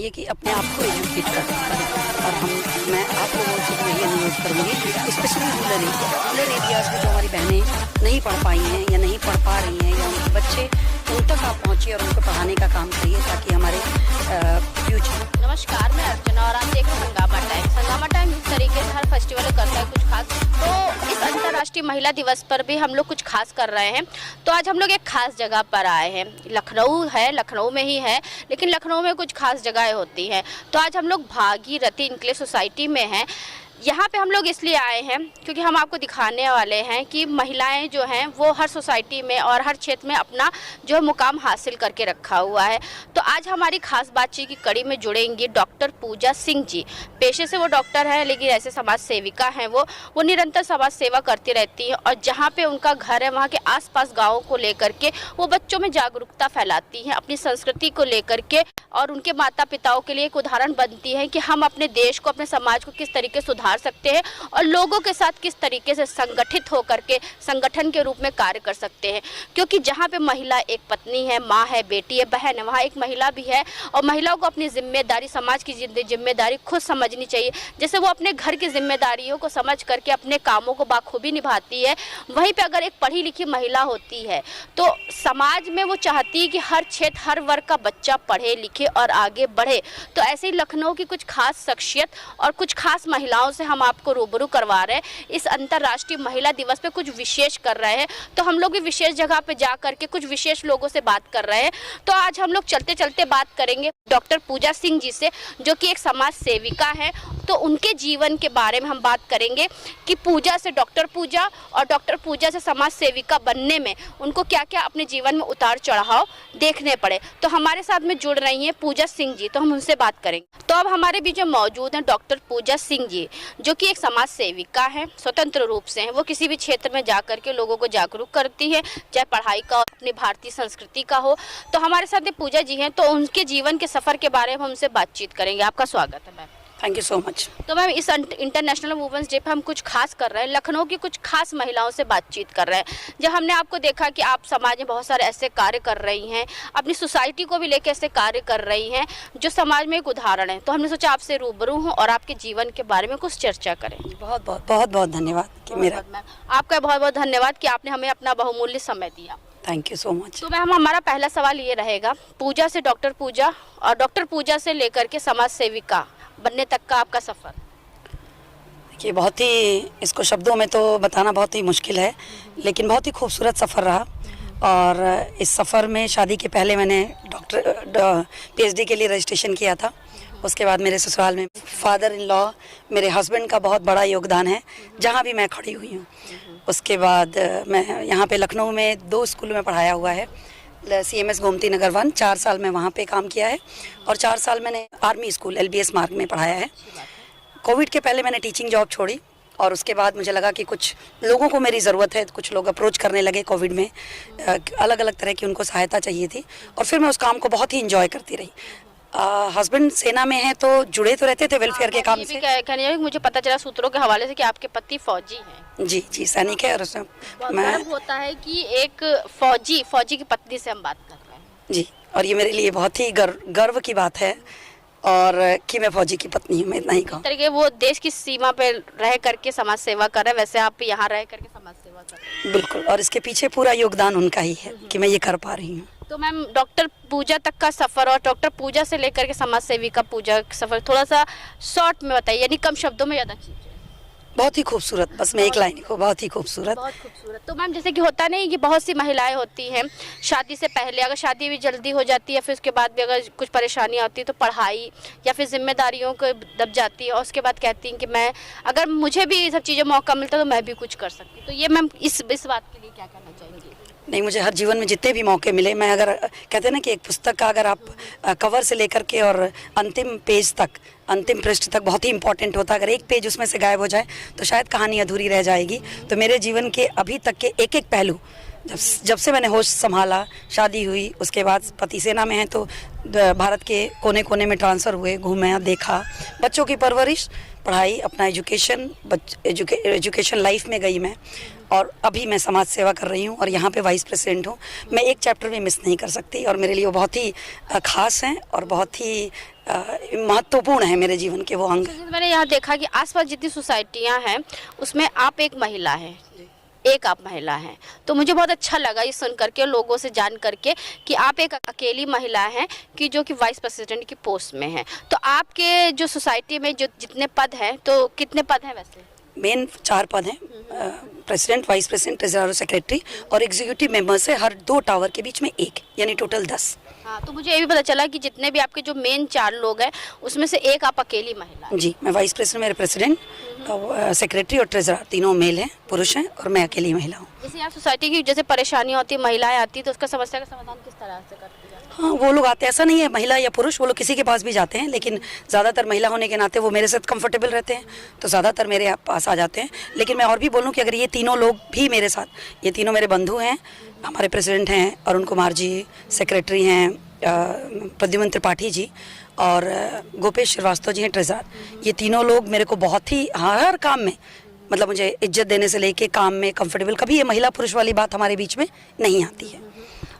चाहिए कि अपने आप को एजुकेट करें। और मैं आप लोगों से यही अनुरोध करूँगी, स्पेशली रूरल एरियाज़ में जो हमारी बहनें नहीं पढ़ पाई हैं या नहीं पढ़ पा रही हैं, या उनके बच्चे, उन तक आप पहुँचिए और उनको पढ़ाने का काम करिए ताकि हमारे फ्यूचर। नमस्कार, मैं अर्चना और आप देख रहे हैं हंगामा टाइम्स। हंगामा टाइम्स इस तरीके से हर फेस्टिवल करता है कुछ खास, तो इस अंतर्राष्ट्रीय महिला दिवस पर भी हम लोग कुछ खास कर रहे हैं। तो आज हम लोग एक खास जगह पर आए हैं। लखनऊ है, लखनऊ में ही है, लेकिन लखनऊ में कुछ खास जगहें होती हैं। तो आज हम लोग भागीरथी इनक्लेव सोसाइटी में हैं। यहाँ पे हम लोग इसलिए आए हैं क्योंकि हम आपको दिखाने वाले हैं कि महिलाएं जो हैं वो हर सोसाइटी में और हर क्षेत्र में अपना जो मुकाम हासिल करके रखा हुआ है। तो आज हमारी खास बातचीत की कड़ी में जुड़ेंगी डॉक्टर पूजा सिंह जी। पेशे से वो डॉक्टर हैं, लेकिन ऐसे समाज सेविका हैं। वो निरंतर समाज सेवा करती रहती हैं और जहाँ पे उनका घर है वहाँ के आसपास गाँवों को लेकर के वो बच्चों में जागरूकता फैलाती हैं अपनी संस्कृति को लेकर के, और उनके माता पिताओं के लिए एक उदाहरण बनती है कि हम अपने देश को, अपने समाज को किस तरीके से सुधार सकते हैं और लोगों के साथ किस तरीके से संगठित होकर के संगठन के रूप में कार्य कर सकते हैं। क्योंकि जहाँ पे महिला एक पत्नी है, माँ है, बेटी है, बहन है, वहाँ एक महिला भी है और महिलाओं को अपनी जिम्मेदारी, समाज की जिम्मेदारी खुद समझनी चाहिए। जैसे वो अपने घर की जिम्मेदारियों को समझ करके अपने कामों को बाखूबी निभाती है, वहीं पर अगर एक पढ़ी लिखी महिला होती है तो समाज में वो चाहती है कि हर क्षेत्र, हर वर्ग का बच्चा पढ़े लिखे और आगे बढ़े। तो ऐसे ही लखनऊ की कुछ खास शख्सियत और कुछ खास महिलाओं से हम आपको रूबरू करवा रहे हैं। इस अंतर्राष्ट्रीय महिला दिवस पे कुछ विशेष कर रहे हैं, तो हम लोग भी विशेष जगह पे जा करके कुछ विशेष लोगों से बात कर रहे हैं। तो आज हम लोग चलते चलते बात करेंगे डॉक्टर पूजा सिंह जी से, जो कि एक समाज सेविका है। तो उनके जीवन के बारे में हम बात करेंगे कि पूजा से डॉक्टर पूजा और डॉक्टर पूजा से समाज सेविका बनने में उनको क्या क्या अपने जीवन में उतार चढ़ाव देखने पड़े। तो हमारे साथ में जुड़ रही हैं पूजा सिंह जी, तो हम उनसे बात करेंगे। तो अब हमारे बीच में मौजूद हैं डॉक्टर पूजा सिंह जी, जो कि एक समाज सेविका है, स्वतंत्र रूप से हैं। वो किसी भी क्षेत्र में जा करके लोगों को जागरूक करती है, चाहे पढ़ाई का और अपनी भारतीय संस्कृति का हो। तो हमारे साथ में पूजा जी हैं, तो उनके जीवन के सफ़र के बारे में हम उनसे बातचीत करेंगे। आपका स्वागत है ma'am. Thank you so much. तो मैम, इस इंटरनेशनल वुमेन्स डे पे हम कुछ खास कर रहे हैं, लखनऊ की कुछ खास महिलाओं से बातचीत कर रहे हैं। जब हमने आपको देखा कि आप समाज में बहुत सारे ऐसे कार्य कर रही हैं, अपनी सोसाइटी को भी लेकर ऐसे कार्य कर रही हैं जो समाज में एक उदाहरण है, तो हमने सोचा आपसे रूबरू हूँ और आपके जीवन के बारे में कुछ चर्चा करें। बहुत बहुत धन्यवाद कि मेरा आपका बहुत बहुत धन्यवाद कि आपने हमें अपना बहुमूल्य समय दिया। Thank you so much. तो मैम, हमारा पहला सवाल ये रहेगा, पूजा से डॉक्टर पूजा और डॉक्टर पूजा से लेकर के समाज सेविका बनने तक का आपका सफ़र। देखिए, बहुत ही, इसको शब्दों में तो बताना बहुत ही मुश्किल है, लेकिन बहुत ही खूबसूरत सफ़र रहा। और इस सफ़र में शादी के पहले मैंने PhD के लिए रजिस्ट्रेशन किया था। उसके बाद मेरे ससुराल में फादर इन लॉ, मेरे हस्बैंड का बहुत बड़ा योगदान है जहाँ भी मैं खड़ी हुई हूँ। उसके बाद मैं यहाँ पे लखनऊ में 2 स्कूल में पढ़ाया हुआ है। CMS गोमती नगर 1, 4 साल में वहाँ पे काम किया है और 4 साल मैंने आर्मी स्कूल LBS मार्ग में पढ़ाया है। कोविड के पहले मैंने टीचिंग जॉब छोड़ी और उसके बाद मुझे लगा कि कुछ लोगों को मेरी ज़रूरत है। कुछ लोग अप्रोच करने लगे कोविड में, अलग अलग तरह की उनको सहायता चाहिए थी और फिर मैं उस काम को बहुत ही इंजॉय करती रही। हस्बैंड सेना में है तो जुड़े तो रहते थे वेलफेयर के काम से। कहने मुझे पता चला सूत्रों के हवाले से कि आपके पति फौजी हैं। जी जी, सैनिक है। और उसमें गर्व होता है कि एक फौजी की पत्नी से हम बात कर रहे हैं। जी, और ये मेरे लिए बहुत ही गर्व की बात है और कि मैं फौजी की पत्नी हूँ, मैं इतना ही कहूँ। तरीके वो देश की सीमा पे रह करके समाज सेवा कर रहे हैं, वैसे आप यहाँ रह करके समाज सेवा कर रहे हैं। बिल्कुल, और इसके पीछे पूरा योगदान उनका ही है कि मैं ये कर पा रही हूँ। तो मैम, डॉक्टर पूजा तक का सफ़र और डॉक्टर पूजा से लेकर के समाज सेविका पूजा का सफ़र थोड़ा सा शॉर्ट में बताइए, यानी कम शब्दों में ज़्यादा कीजिए। बहुत ही खूबसूरत, बस मैं एक लाइन को, बहुत ही खूबसूरत। बहुत खूबसूरत। तो मैम, जैसे कि होता नहीं कि बहुत सी महिलाएं होती हैं शादी से पहले, अगर शादी भी जल्दी हो जाती है, फिर उसके बाद भी अगर कुछ परेशानी आती है तो पढ़ाई या फिर जिम्मेदारियों को दब जाती है और उसके बाद कहती हैं कि मैं, अगर मुझे भी ये सब चीज़ें मौका मिलता तो मैं भी कुछ कर सकती। तो ये मैम इस बात के लिए क्या कहना चाहेंगी? नहीं, मुझे हर जीवन में जितने भी मौके मिले, मैं, अगर कहते हैं ना कि एक पुस्तक का अगर आप कवर से लेकर के और अंतिम पेज तक, अंतिम पृष्ठ तक बहुत ही इंपॉर्टेंट होता है। अगर एक पेज उसमें से गायब हो जाए तो शायद कहानी अधूरी रह जाएगी। तो मेरे जीवन के अभी तक के एक एक पहलू, जब से मैंने होश संभाला, शादी हुई, उसके बाद पति सेना में है तो भारत के कोने कोने में ट्रांसफ़र हुए, घूमे, देखा, बच्चों की परवरिश, पढ़ाई, अपना एजुकेशन लाइफ में गई मैं, और अभी मैं समाज सेवा कर रही हूँ और यहाँ पे वाइस प्रेसिडेंट हूँ। मैं एक चैप्टर भी मिस नहीं कर सकती और मेरे लिए वो बहुत ही ख़ास हैं और बहुत ही महत्वपूर्ण है मेरे जीवन के वो अंग। मैंने यहाँ देखा कि आसपास जितनी सोसाइटियाँ हैं उसमें आप एक महिला हैं, एक आप महिला हैं, तो मुझे बहुत अच्छा लगा ये सुन करके, लोगों से जान करके कि आप एक अकेली महिला हैं कि जो कि वाइस प्रेसिडेंट की पोस्ट में हैं। तो आपके जो सोसाइटी में जो जितने पद हैं, तो कितने पद हैं वैसे? मेन 4 पद हैं, प्रेसिडेंट, वाइस प्रेसिडेंट, ट्रेजरर और सेक्रेटरी, और एग्जीक्यूटिव मेंबर से हर 2 टावर के बीच में 1, यानी टोटल 10। हाँ, तो मुझे ये भी पता चला कि जितने भी आपके जो मेन 4 लोग हैं उसमें से एक आप अकेली महिला हैं। जी, मैं वाइस प्रेसिडेंट, मेरे प्रेसिडेंट, सेक्रेटरी और ट्रेजरर तीनों मेल हैं, पुरुष हैं, और मैं अकेली महिला हूँ। जैसे यहाँ सोसाइटी की जैसे परेशानी होती है, महिलाएं आती है, तो उसका समस्या का समाधान किस तरह से करती है? हाँ, वो लोग आते हैं, ऐसा नहीं है महिला या पुरुष, वो लोग किसी के पास भी जाते हैं, लेकिन ज़्यादातर महिला होने के नाते वो मेरे साथ कंफर्टेबल रहते हैं, तो ज़्यादातर मेरे पास आ जाते हैं। लेकिन मैं और भी बोलूँ कि अगर ये तीनों लोग भी मेरे साथ, ये तीनों मेरे बंधु हैं, हमारे प्रेसिडेंट हैं अरुण कुमार जी, सेक्रेटरी हैं प्रद्युमन त्रिपाठी जी, और गोपेश श्रीवास्तव जी हैं ट्रेजरर, ये तीनों लोग मेरे को बहुत ही हर काम में, मतलब मुझे इज्जत देने से लेके काम में कंफर्टेबल, कभी ये महिला पुरुष वाली बात हमारे बीच में नहीं आती है।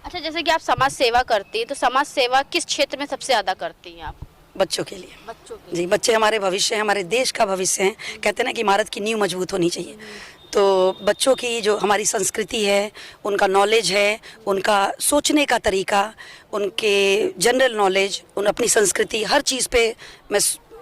अच्छा, जैसे कि आप समाज सेवा करती हैं, तो समाज सेवा किस क्षेत्र में सबसे ज़्यादा करती हैं आप? बच्चों के लिए। बच्चों के? जी, बच्चे हमारे भविष्य हैं, हमारे देश का भविष्य हैं। कहते हैं ना कि इमारत की नींव मजबूत होनी चाहिए, तो बच्चों की जो हमारी संस्कृति है, उनका नॉलेज है, उनका सोचने का तरीका, उनके जनरल नॉलेज, उन अपनी संस्कृति, हर चीज़ पे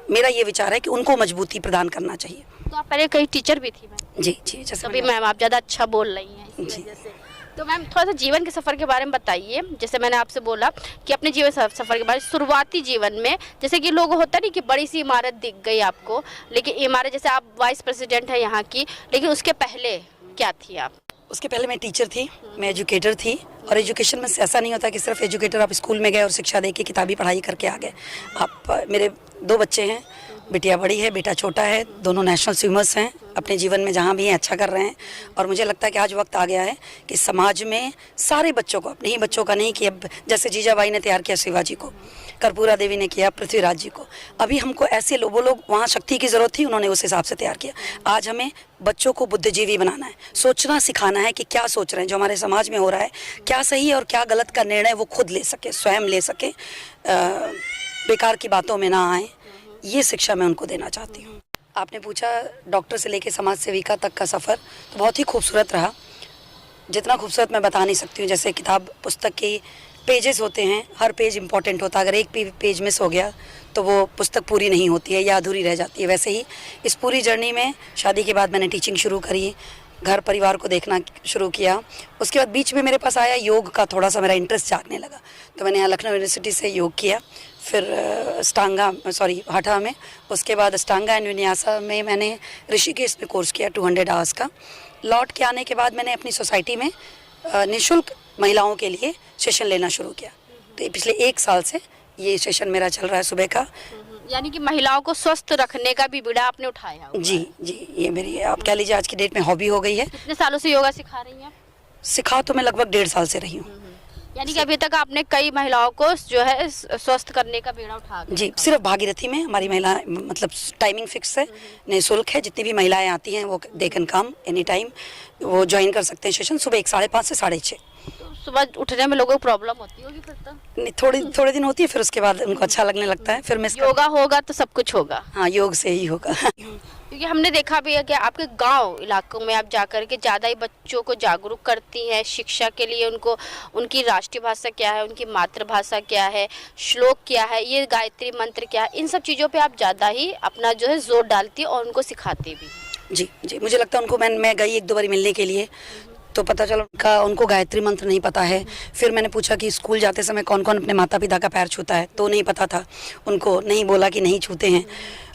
मेरा ये विचार है कि उनको मजबूती प्रदान करना चाहिए। तो आप पहले कई टीचर भी थी मैम? जी जी, जैसे अभी मैम आप ज़्यादा अच्छा बोल रही हैं इस वजह से। तो मैम थोड़ा सा जीवन के सफ़र के बारे में बताइए। जैसे मैंने आपसे बोला कि अपने जीवन सफ़र के बारे में, शुरुआती जीवन में जैसे कि लोग होता नहीं कि बड़ी सी इमारत दिख गई आपको, लेकिन इमारत जैसे आप वाइस प्रेसिडेंट हैं यहाँ की, लेकिन उसके पहले क्या थी आप? उसके पहले मैं टीचर थी, मैं एजुकेटर थी, और एजुकेशन में ऐसा नहीं होता कि सिर्फ एजुकेटर आप स्कूल में गए और शिक्षा दे के किताबी पढ़ाई करके आ गए। आप, मेरे 2 बच्चे हैं, बिटिया बड़ी है, बेटा छोटा है, दोनों नेशनल स्विमर्स हैं, अपने जीवन में जहाँ भी हैं अच्छा कर रहे हैं, और मुझे लगता है कि आज वक्त आ गया है कि समाज में सारे बच्चों को, अपने ही बच्चों का नहीं कि अब जैसे जीजाबाई ने तैयार किया शिवाजी को, कर्पूरा देवी ने किया पृथ्वीराज जी को, अभी हमको ऐसे वो लोग वहाँ शक्ति की ज़रूरत थी, उन्होंने उस हिसाब से तैयार किया। आज हमें बच्चों को बुद्धिजीवी बनाना है, सोचना सिखाना है कि क्या सोच रहे हैं, जो हमारे समाज में हो रहा है क्या सही है और क्या गलत का निर्णय वो खुद ले सके, स्वयं ले सके, बेकार की बातों में ना आए, ये शिक्षा मैं उनको देना चाहती हूँ। आपने पूछा डॉक्टर से लेके समाज सेविका तक का सफ़र, तो बहुत ही खूबसूरत रहा, जितना खूबसूरत मैं बता नहीं सकती हूँ। जैसे किताब पुस्तक के पेजेस होते हैं, हर पेज इंपॉर्टेंट होता है, अगर एक पेज मिस हो गया तो वो पुस्तक पूरी नहीं होती है या अधूरी रह जाती है। वैसे ही इस पूरी जर्नी में शादी के बाद मैंने टीचिंग शुरू करी, घर परिवार को देखना शुरू किया, उसके बाद बीच में मेरे पास आया योग का थोड़ा सा मेरा इंटरेस्ट जागने लगा, तो मैंने यहाँ लखनऊ यूनिवर्सिटी से योग किया, फिर हठा में, उसके बाद अष्टांगा एंड विन्यासा में मैंने ऋषिकेश में कोर्स किया 200 आवर्स का। लौट के आने के बाद मैंने अपनी सोसाइटी में निःशुल्क महिलाओं के लिए सेशन लेना शुरू किया, तो पिछले 1 साल से ये सेशन मेरा चल रहा है सुबह का। यानी कि महिलाओं को स्वस्थ रखने का भी बीड़ा आपने उठाया हुआ। जी जी, ये मेरी आप कह लीजिए आज की डेट में हॉबी हो गई है। कितने सालों से योगा सिखा रही हैं? सिखा तो मैं लगभग 1.5 साल से रही हूँ। यानी कि अभी तक आपने कई महिलाओं को जो है स्वस्थ करने का बीड़ा उठा जी, सिर्फ भागीरथी में हमारी महिला, मतलब टाइमिंग फिक्स है, निःशुल्क है, जितनी भी महिलाएं आती हैं वो they can come any time, वो ज्वाइन कर सकते हैं सेशन सुबह 5:30 से 6:30। सुबह उठने में लोगों को प्रॉब्लम होती होगी फिर तो? नहीं, थोड़े दिन होती है, फिर उसके बाद उनको अच्छा लगने लगता है, फिर मैं योगा होगा तो सब कुछ होगा। हाँ, योग से ही होगा। क्योंकि हमने देखा भी है कि आपके गांव इलाकों में आप जाकर के ज़्यादा ही बच्चों को जागरूक करती हैं शिक्षा के लिए, उनको उनकी राष्ट्रीय भाषा क्या है, उनकी मातृभाषा क्या है, श्लोक क्या है, ये गायत्री मंत्र क्या है, इन सब चीज़ों पे आप ज़्यादा ही अपना जो है जोर डालती और उनको सिखाती भी। जी जी, मुझे लगता है उनको, मैं गई 1-2 बार मिलने के लिए, तो पता चला उनको गायत्री मंत्र नहीं पता है। फिर मैंने पूछा कि स्कूल जाते समय कौन कौन अपने माता पिता का पैर छूता है, तो नहीं पता था उनको, नहीं बोला कि नहीं छूते हैं।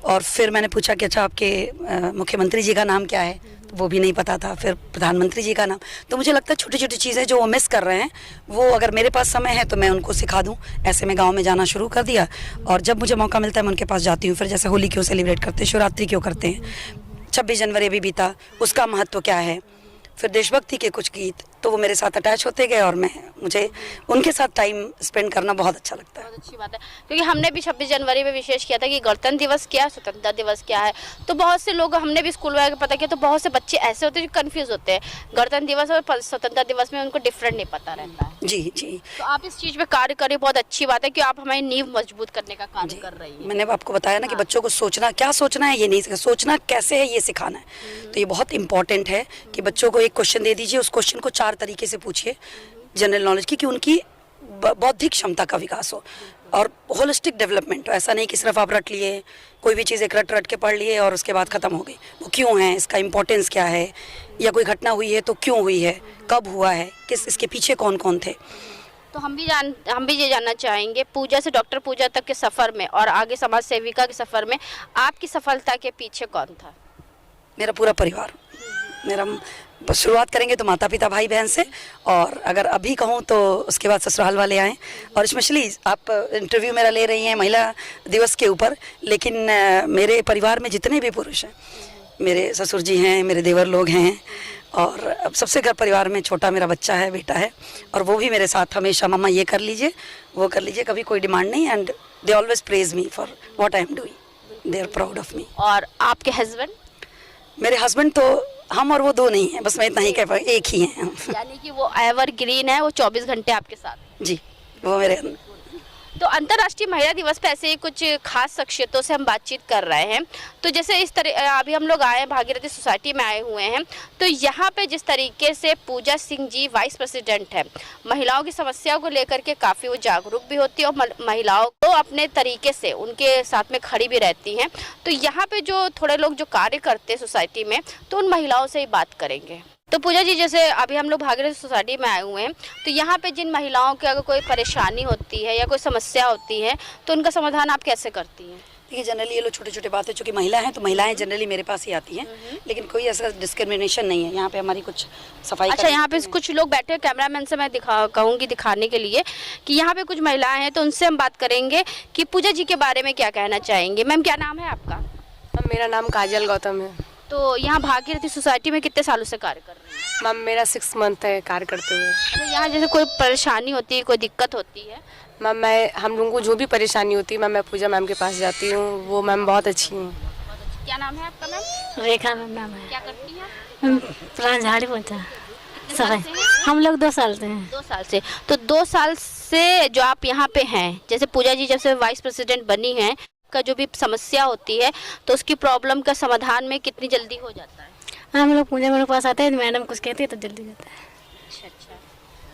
और फिर मैंने पूछा कि अच्छा आपके मुख्यमंत्री जी का नाम क्या है, तो वो भी नहीं पता था। फिर प्रधानमंत्री जी का नाम। तो मुझे लगता है छोटी छोटी चीज़ें जो वो मिस कर रहे हैं, वो अगर मेरे पास समय है तो मैं उनको सिखा दूँ। ऐसे मैं गाँव में जाना शुरू कर दिया, और जब मुझे मौका मिलता है मैं उनके पास जाती हूँ। फिर जैसे होली क्यों सेलिब्रेट करते हैं, शिवरात्रि क्यों करते हैं, 26 जनवरी अभी बीता, उसका महत्व क्या है, फिर देशभक्ति के कुछ गीत, तो वो मेरे साथ अटैच होते गए और मुझे उनके साथ टाइम स्पेंड करना बहुत अच्छा लगता है। बहुत अच्छी बात है, क्योंकि हमने भी 26 जनवरी में विशेष किया था कि गणतंत्र दिवस क्या है, स्वतंत्रता दिवस क्या है। तो बहुत से लोग, हमने भी स्कूल में पता किया, तो बहुत से बच्चे ऐसे होते हैं जो कंफ्यूज होते हैं गणतंत्र दिवस और स्वतंत्रता दिवस में, उनको डिफरेंट नहीं पता रहता है। जी जी। तो आप इस चीज़ में कार्य करें, बहुत अच्छी बात है कि आप हमारी नींव मजबूत करने का कार्य कर रही हैं। मैंने आपको बताया ना कि बच्चों को सोचना, क्या सोचना है ये नहीं, सोचना कैसे है ये सिखाना है। तो ये बहुत इंपॉर्टेंट है कि बच्चों को एक क्वेश्चन दे दीजिए, उस क्वेश्चन को 4 तरीके से पूछिए जनरल नॉलेज की, कि उनकी बौद्धिक क्षमता का विकास हो और होलिस्टिक डेवलपमेंट हो। ऐसा नहीं कि सिर्फ आप रट लिए, कोई भी चीज़ एक रट के पढ़ लिए और उसके बाद ख़त्म हो गई। वो क्यों है, इसका इम्पोर्टेंस क्या है, या कोई घटना हुई है तो क्यों हुई है, कब हुआ है, किस इसके पीछे कौन कौन थे। तो हम भी ये जानना चाहेंगे, पूजा से डॉक्टर पूजा तक के सफ़र में और आगे समाज सेविका के सफ़र में आपकी सफलता के पीछे कौन था? मेरा पूरा परिवार। मेरा शुरुआत करेंगे तो माता पिता भाई बहन से, और अगर अभी कहूँ तो उसके बाद ससुराल वाले आए। और स्पेशली आप इंटरव्यू मेरा ले रही हैं महिला दिवस के ऊपर, लेकिन मेरे परिवार में जितने भी पुरुष हैं, मेरे ससुर जी हैं, मेरे देवर लोग हैं, और अब सबसे घर परिवार में छोटा मेरा बच्चा है, बेटा है, और वो भी मेरे साथ हमेशा मम्मा ये कर लीजिए, वो कर लीजिए, कभी कोई डिमांड नहीं। And they always praise me for what I am doing, they are proud of me. और आपके हस्बैंड? मेरे हस्बैंड तो हम और वो दो नहीं हैं, बस मैं इतना ही कह पाऊँ, एक ही हैं। यानी कि वो एवरग्रीन है, वो 24 घंटे आपके साथ। जी, वो मेरे। तो अंतर्राष्ट्रीय महिला दिवस पे ऐसे ही कुछ खास शख्सियतों से हम बातचीत कर रहे हैं। तो जैसे इस तरह अभी हम लोग आए हैं, भागीरथी सोसाइटी में आए हुए हैं, तो यहाँ पे जिस तरीके से पूजा सिंह जी वाइस प्रेसिडेंट है, महिलाओं की समस्याओं को लेकर के काफ़ी वो जागरूक भी होती है और महिलाओं को अपने तरीके से उनके साथ में खड़ी भी रहती हैं। तो यहाँ पे जो थोड़े लोग जो कार्य करते हैं सोसाइटी में, तो उन महिलाओं से ही बात करेंगे। तो पूजा जी, जैसे अभी हम लोग भागीरथी सोसाइटी में आए हुए हैं, तो यहाँ पे जिन महिलाओं की अगर कोई परेशानी होती है या कोई समस्या होती है, तो उनका समाधान आप कैसे करती हैं? देखिए, जनरली ये लोग छोटे छोटे बातें, चूँकि महिला हैं तो महिलाएं जनरली मेरे पास ही आती हैं, लेकिन कोई ऐसा डिस्क्रिमिनेशन नहीं है। यहाँ पे हमारी कुछ सफाई। अच्छा, यहाँ पे कुछ लोग बैठे हैं, कैमरामैन से मैं कहूँगी दिखाने के लिए कि यहाँ पे कुछ महिलाएं हैं, तो उनसे हम बात करेंगे कि पूजा जी के बारे में क्या कहना चाहेंगे। मैम, क्या नाम है आपका? मेरा नाम काजल गौतम है। तो यहाँ भागीरथी सोसाइटी में कितने सालों से कार्य कर रही हैं? मैम, मेरा 6 मंथ है कार्य करते हुए। तो यहाँ जैसे कोई परेशानी होती है, कोई दिक्कत होती है? मैम, हम लोगों को जो भी परेशानी होती है, मैं पूजा मैम के पास जाती हूँ, वो मैम बहुत अच्छी हैं। क्या नाम है आपका मैम? रेखा मैम नाम है। क्या करती हैं? प्रांजहाड़ी बोलता सफाई। हम लोग 2 साल से हैं। 2 साल से। तो 2 साल से जो आप यहाँ पे हैं, जैसे पूजा जी जब से वाइस प्रेसिडेंट बनी हैं, का जो भी समस्या होती है तो उसकी प्रॉब्लम का समाधान में कितनी जल्दी हो जाता है? हम लोग पूजा मैडम के पास आते हैं, मैडम कुछ कहती है तो जल्दी जाता है। अच्छा।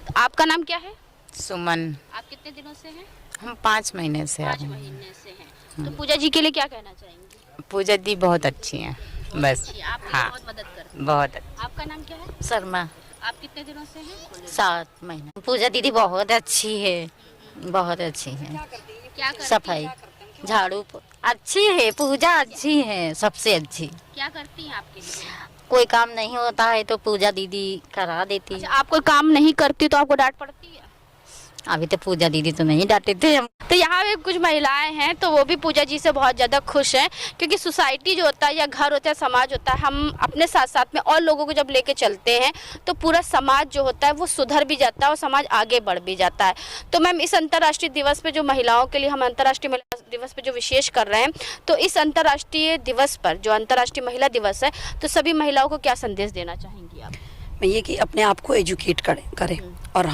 तो आपका नाम क्या है? सुमन। आप कितने दिनों से हैं? हम 5 महीने से 5 महीने से हैं। तो पूजा जी के लिए क्या कहना चाहेंगी? पूजा दी बहुत अच्छी हैं, बस। आपकी हाँ, बहुत मदद करती हैं। बहुत। आपका नाम क्या है? शर्मा। आप कितने दिनों से हैं? 7 महीने। पूजा दीदी बहुत अच्छी है, बहुत अच्छी है। क्या करती सफाई, झाड़ू अच्छी है, पूजा अच्छी है, सबसे अच्छी। क्या करती हैं आपके लिए? कोई काम नहीं होता है तो पूजा दीदी करा देती है। अच्छा, आप कोई काम नहीं करती तो आपको डांट पड़ती है? अभी तो पूजा दीदी तो नहीं डांटे थे हम। तो यहाँ पे कुछ महिलाएं हैं, तो वो भी पूजा जी से बहुत ज़्यादा खुश हैं, क्योंकि सोसाइटी जो होता है या घर होता है, समाज होता है, हम अपने साथ साथ में और लोगों को जब लेके चलते हैं तो पूरा समाज जो होता है वो सुधर भी जाता है और समाज आगे बढ़ भी जाता है। तो मैम, इस अंतर्राष्ट्रीय दिवस पे जो महिलाओं के लिए हम अंतर्राष्ट्रीय महिला दिवस पे जो विशेष कर रहे हैं, तो इस अंतर्राष्ट्रीय दिवस पर जो अंतर्राष्ट्रीय महिला दिवस है, तो सभी महिलाओं को क्या संदेश देना चाहेंगी आप? मैं ये कि अपने आप को एजुकेट करें और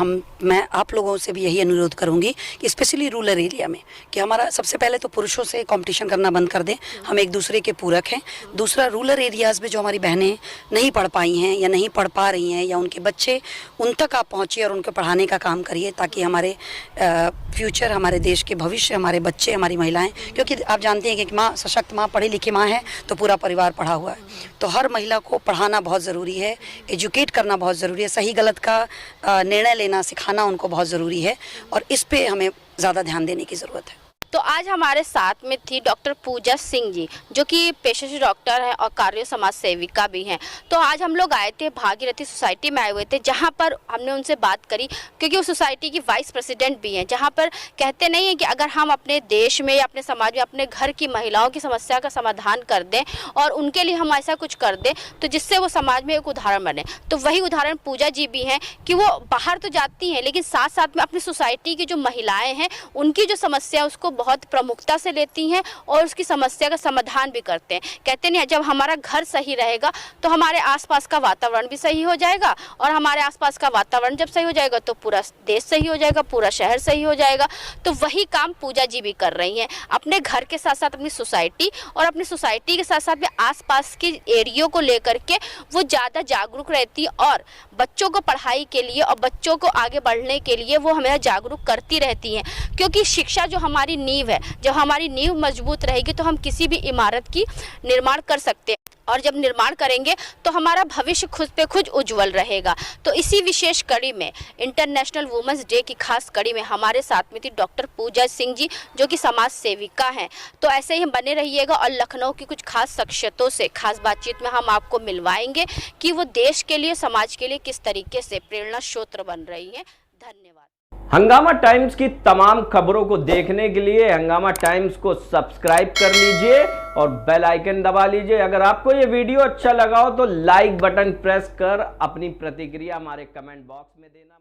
मैं आप लोगों से भी यही अनुरोध करूंगी कि स्पेशली रूरल एरिया में कि हमारा सबसे पहले तो पुरुषों से कंपटीशन करना बंद कर दें, हम एक दूसरे के पूरक हैं। दूसरा, रूरल एरियाज़ में जो हमारी बहनें नहीं पढ़ पाई हैं या नहीं पढ़ पा रही हैं या उनके बच्चे, उन तक आप पहुँचिए और उनको पढ़ाने का काम करिए, ताकि हमारे फ्यूचर, हमारे देश के भविष्य, हमारे बच्चे, हमारी महिलाएँ, क्योंकि आप जानते हैं कि एक माँ, सशक्त माँ, पढ़ी लिखी माँ है तो पूरा परिवार पढ़ा हुआ है। तो हर महिला को पढ़ाना बहुत ज़रूरी है, एजुकेट करना बहुत ज़रूरी है, सही गलत का निर्णय लेना सिखाना उनको बहुत ज़रूरी है, और इस पे हमें ज़्यादा ध्यान देने की ज़रूरत है। तो आज हमारे साथ में थी डॉक्टर पूजा सिंह जी, जो कि पेशे से डॉक्टर हैं और कार्य समाज सेविका भी हैं। तो आज हम लोग आए थे, भागीरथी सोसाइटी में आए हुए थे, जहां पर हमने उनसे बात करी, क्योंकि वो सोसाइटी की वाइस प्रेसिडेंट भी हैं, जहां पर कहते नहीं है कि अगर हम अपने देश में या अपने समाज में अपने घर की महिलाओं की समस्या का समाधान कर दें और उनके लिए हम ऐसा कुछ कर दें तो जिससे वो समाज में एक उदाहरण बने। तो वही उदाहरण पूजा जी भी हैं कि वो बाहर तो जाती हैं लेकिन साथ साथ में अपनी सोसाइटी की जो महिलाएँ हैं उनकी जो समस्या उसको बहुत प्रमुखता से लेती हैं और उसकी समस्या का समाधान भी करते हैं। कहते नहीं, जब हमारा घर सही रहेगा तो हमारे आसपास का वातावरण भी सही हो जाएगा, और हमारे आसपास का वातावरण जब सही हो जाएगा तो पूरा देश सही हो जाएगा, पूरा शहर सही हो जाएगा। तो वही काम पूजा जी भी कर रही हैं, अपने घर के साथ साथ अपनी सोसाइटी और अपनी सोसाइटी के साथ साथ में आसपास के एरियो को लेकर के वो ज़्यादा जागरूक रहती है और बच्चों को पढ़ाई के लिए और बच्चों को आगे बढ़ने के लिए वो हमें जागरूक करती रहती हैं। क्योंकि शिक्षा जो हमारी नींव है, जब हमारी नींव मजबूत रहेगी तो हम किसी भी इमारत की निर्माण कर सकते हैं, और जब निर्माण करेंगे तो हमारा भविष्य खुद पे खुद उज्जवल रहेगा। तो इसी विशेष कड़ी में, इंटरनेशनल वुमेंस डे की खास कड़ी में हमारे साथ में थी डॉक्टर पूजा सिंह जी, जो कि समाज सेविका हैं। तो ऐसे ही बने रहिएगा और लखनऊ की कुछ खास शख्सियतों से खास बातचीत में हम आपको मिलवाएंगे कि वो देश के लिए, समाज के लिए किस तरीके से प्रेरणा स्रोत बन रही हैं। धन्यवाद। हंगामा टाइम्स की तमाम खबरों को देखने के लिए हंगामा टाइम्स को सब्सक्राइब कर लीजिए और बेल आइकन दबा लीजिए। अगर आपको ये वीडियो अच्छा लगा हो तो लाइक बटन प्रेस कर अपनी प्रतिक्रिया हमारे कमेंट बॉक्स में देना।